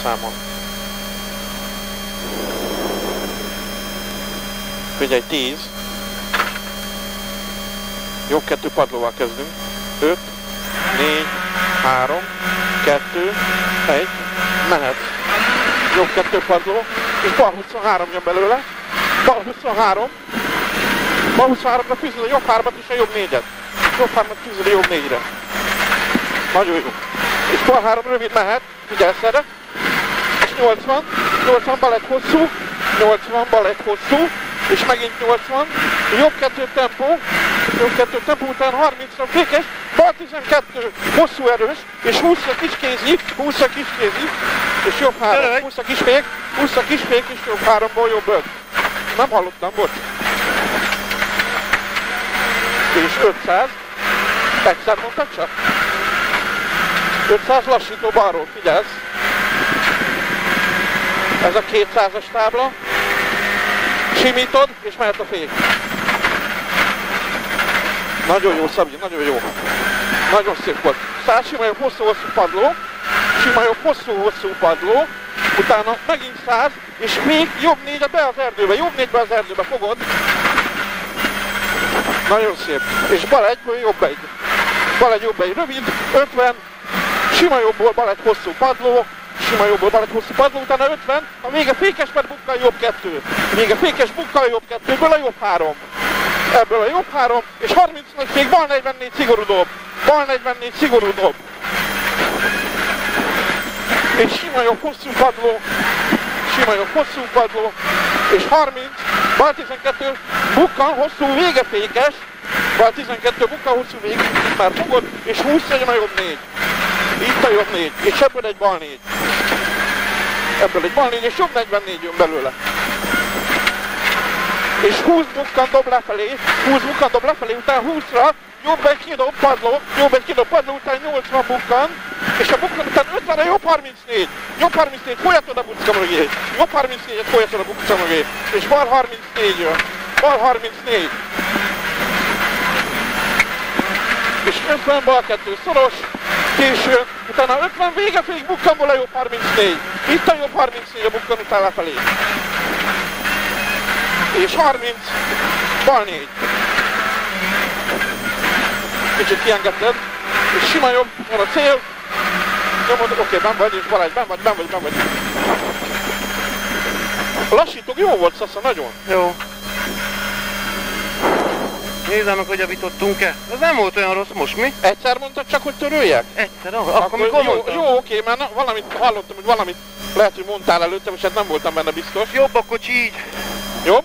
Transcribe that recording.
számon. Figyelj, 10. Jobb 2 padlóval kezdünk. 5, 4, 3, 2, 1, mehetsz. Jobb 2 padló, és bal 23 jön belőle. Bal 23. Bal 23-ra fűzöd a jobb 3-at és a jobb 4-et. Jobb 3-at fűzöd a jobb 4-re. Nagyon jó. És bal 3 rövid mehet, figyelsz erre. És 80, 80 bal egy hosszú, 80 bal egy hosszú, és megint 80, jobb 2 tempó, jobb 2 tempó után 30-ra fékes, bal 12 hosszú erős, és 20-ra kiskézi, 20-ra kiskézi, és jobb 3, 20-ra kisfék, 20-ra kisfék, és jobb 3-ból jobb 5. Nem hallottam, bocs. És 500, egyszer mondtad csak? 500 lassító balról, figyelsz. Ez a 200-as tábla. Simítod, és mehet a fék. Nagyon jó, Szabi, nagyon jó. Nagyon szép volt. 100 sima jobb hosszú padló, sima jobb hosszú padló, utána megint 100, és még jobb 4 be az erdőbe, jobb 4 be az erdőbe, fogod? Nagyon szép. És bal egyből jobb egy. Bal egy jobb egy rövid, 50, sima jobbból bal egy hosszú padló, sima jobbból bal egy hosszú padló, utána 50, a vége fékes, mert bukkal jobb 2. Vége fékes, bukkal jobb 2-ből a jobb 3. Ebből a jobb 3, és 30 nagy fék, bal 44 szigorú dob. Bal 44 szigorú dob. És sima jobb hosszú padló, sima jobb hosszú padló, és 30, bal 12, bukkan, hosszú vége fékes, bal 12, bukkan, hosszú vége, már fogod, és 20 legyen a jobb 4. Itt a jobb 4, és ebből egy bal 4. Ebből egy bal 4, és jobb 44 jön belőle. És 20 bukkan dob lefelé, 20 bukkan dob lefelé, utána 20-ra, jobb egy kidob padló, után 80 bukkan, és a bukkan után 50-re jobb 34. Jobb 34, folyatod a bucka mögé. Jobb 34-et folyatod a bucka mögé. És bal 34 jön. Bal 34. És 50 bal 2 szoros, késő, utána 50 vége fék bukkanból a jobb 34. Itt a jobb 34 a bukkan után lefelé. És 30, bal 4. Kicsit kiengedted, és sima jobb, van a cél. Nyomod, oké, benn vagy, és Balázs, benn vagy. A lassítók jó volt, Szasza, nagyon. Jó. Nézzem meg, hogy javítottunk-e. Ez nem volt olyan rossz most, mi? Egyszer mondtad csak, hogy töröljek? Egyszer, akkor mikor mondtam? Jó, oké, mert valamit hallottam, hogy valamit lehet, hogy mondtál előttem, és hát nem voltam benne biztos. Jobb a kocsi így. Jobb?